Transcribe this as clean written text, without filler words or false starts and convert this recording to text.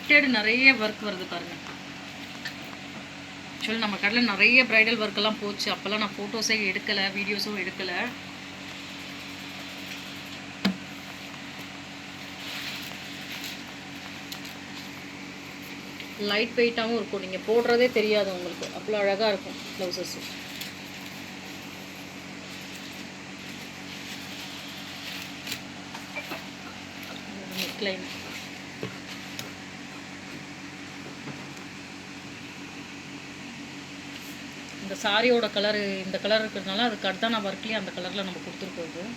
Printed நிறைய work வருது பாருங்கள். ஆக்சுவலி நம்ம கடையில் நிறைய ப்ரைடல் ஒர்க்கெல்லாம் போச்சு. அப்போல்லாம் நான் ஃபோட்டோஸே எடுக்கலை, வீடியோஸும் எடுக்கலை. லைட் வெயிட்டாகவும் இருக்கும், நீங்கள் போடுறதே தெரியாது உங்களுக்கு, அவ்வளோ அழகாக இருக்கும் ப்ளவுசஸ். நெக்லைன் இந்த சாரியோட கலரு இந்த கலர் இருக்கிறதுனால அது கர்தானா ஒர்க்லேயே அந்த கலரில் நம்ம கொடுத்துருக்கோம்.